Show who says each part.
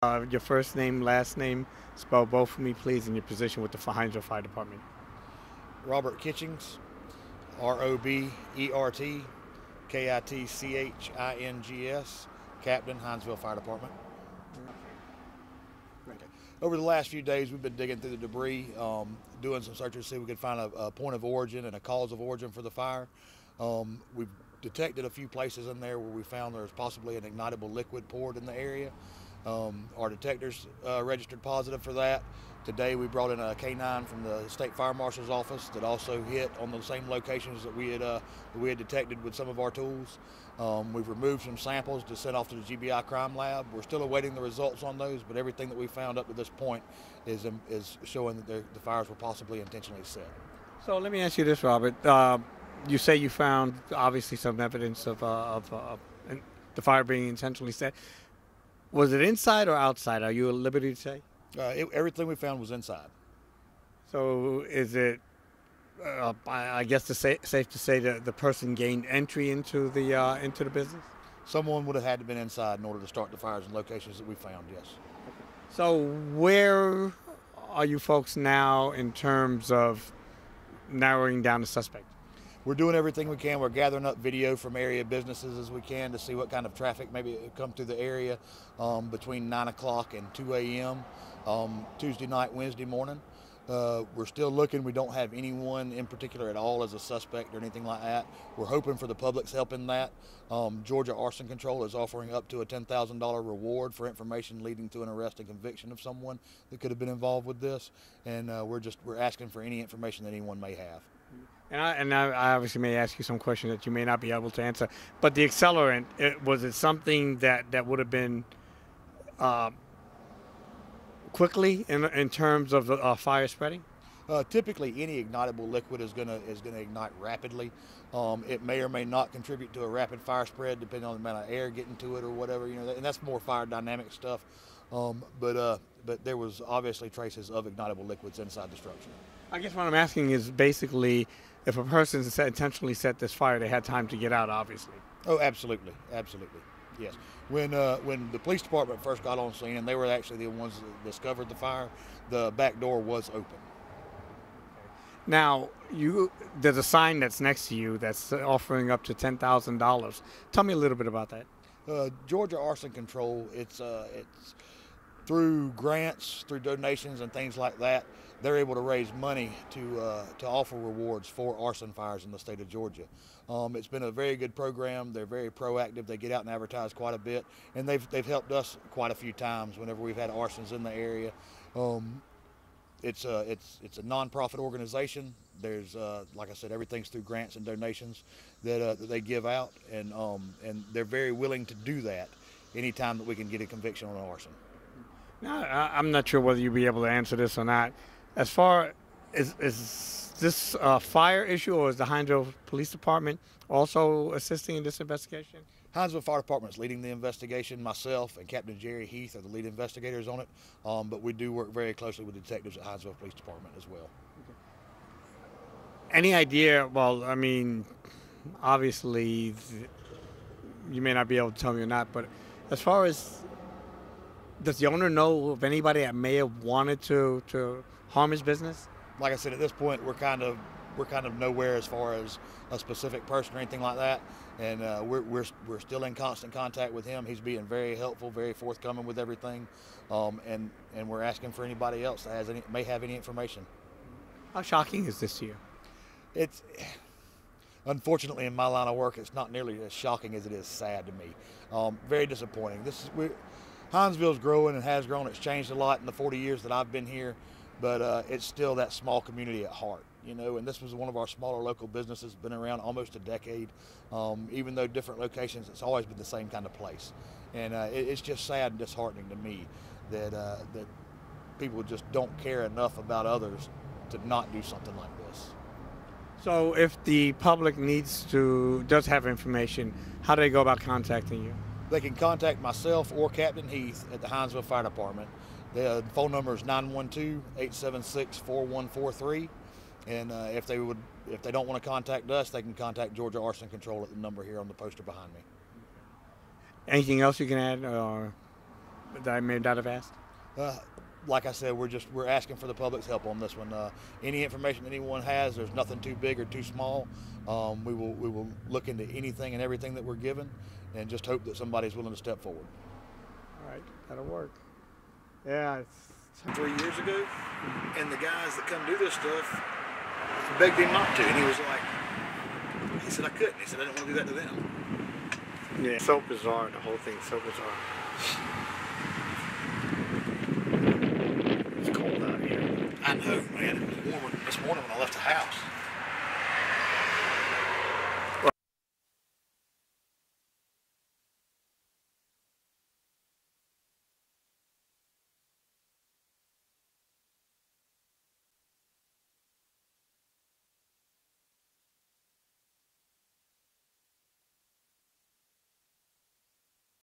Speaker 1: Your first name, last name, spell both for me, please, and your position with the Hinesville Fire Department.
Speaker 2: Robert Kitchings, Robert Kitchings, Captain, Hinesville Fire Department. Okay. Over the last few days, we've been digging through the debris, doing some searches to see if we could find a point of origin and a cause of origin for the fire. We've detected a few places in there where we found there's possibly an ignitable liquid poured in the area. Our detectors registered positive for that. Today we brought in a K9 from the State Fire Marshal's office that also hit on the same locations that we had detected with some of our tools. We've removed some samples to send off to the GBI crime lab. We're still awaiting the results on those, but everything that we found up to this point is showing that the fires were possibly intentionally set.
Speaker 1: So let me ask you this, Robert. You say you found obviously some evidence of the fire being intentionally set. Was it inside or outside? Are you at liberty to say?
Speaker 2: Everything we found was inside.
Speaker 1: So is it, I guess, safe to say that the person gained entry into the business?
Speaker 2: Someone would have had to been inside in order to start the fires in locations that we found, yes.
Speaker 1: So where are you folks now in terms of narrowing down the suspect?
Speaker 2: We're doing everything we can. We're gathering up video from area businesses as we can to see what kind of traffic maybe come through the area between 9 o'clock and 2 a.m. Tuesday night, Wednesday morning. We're still looking. We don't have anyone in particular at all as a suspect or anything like that. We're hoping for the public's help in that. Georgia Arson Control is offering up to a $10,000 reward for information leading to an arrest and conviction of someone that could have been involved with this. And we're asking for any information that anyone may have.
Speaker 1: And I obviously may ask you some questions that you may not be able to answer. But the accelerant, was it something that would have been quickly in terms of the fire spreading?
Speaker 2: Typically, any ignitable liquid is gonna ignite rapidly. It may or may not contribute to a rapid fire spread, depending on the amount of air getting to it or whatever. And that's more fire dynamic stuff. But there was obviously traces of ignitable liquids inside the structure.
Speaker 1: I guess what I'm asking is basically, if a person intentionally set this fire, they had time to get out, obviously.
Speaker 2: Oh, absolutely, absolutely, yes. When the police department first got on scene, and they were actually the ones that discovered the fire, the back door was open.
Speaker 1: Now, there's a sign that's next to you that's offering up to $10,000. Tell me a little bit about that.
Speaker 2: Georgia Arson Control, it's through grants, through donations and things like that, they're able to raise money to offer rewards for arson fires in the state of Georgia. It's been a very good program. They're very proactive. They get out and advertise quite a bit, and they've helped us quite a few times whenever we've had arsons in the area. It's a nonprofit organization. There's like I said, everything's through grants and donations that they give out, and they're very willing to do that anytime that we can get a conviction on an arson.
Speaker 1: Now, I'm not sure whether you'll be able to answer this or not. As far as is this a fire issue, or is the Hinesville Police Department also assisting in this investigation?
Speaker 2: Hinesville Fire Department is leading the investigation. Myself and Captain Jerry Heath are the lead investigators on it, but we do work very closely with detectives at Hinesville Police Department as well.
Speaker 1: Okay. Any idea? Well, I mean, obviously, you may not be able to tell me or not, but as far as, does the owner know of anybody that may have wanted to harm his business?
Speaker 2: Like I said, at this point, we're kind of nowhere as far as a specific person or anything like that, and we're still in constant contact with him. He's being very helpful, very forthcoming with everything, and we're asking for anybody else that may have any information.
Speaker 1: How shocking is this to you?
Speaker 2: It's unfortunately, in my line of work, it's not nearly as shocking as it is sad to me. Very disappointing. Hinesville's growing and has grown. It's changed a lot in the 40 years that I've been here, but it's still that small community at heart, and this was one of our smaller local businesses, been around almost a decade. Even though different locations, it's always been the same kind of place. And it's just sad and disheartening to me that people just don't care enough about others to not do something like this.
Speaker 1: So if the public does have information, how do they go about contacting you?
Speaker 2: They can contact myself or Captain Heath at the Hinesville Fire Department. The phone number is 912-876-4143. And if they don't want to contact us, they can contact Georgia Arson Control at the number here on the poster behind me.
Speaker 1: Anything else you can add? Or? that I may not have asked?
Speaker 2: Like I said, we're asking for the public's help on this one. Any information anyone has, there's nothing too big or too small. We will look into anything and everything that we're given, and just hope that somebody's willing to step forward.
Speaker 1: All right, that'll work. Yeah.
Speaker 2: 3 years ago, and the guys that come do this stuff begged him not to, and he was like, he said I couldn't. He said I didn't want to do that to them.
Speaker 1: Yeah, so bizarre. The whole thing's so bizarre.
Speaker 2: It's cold out here. I know, man. It was warm this morning when I left the house.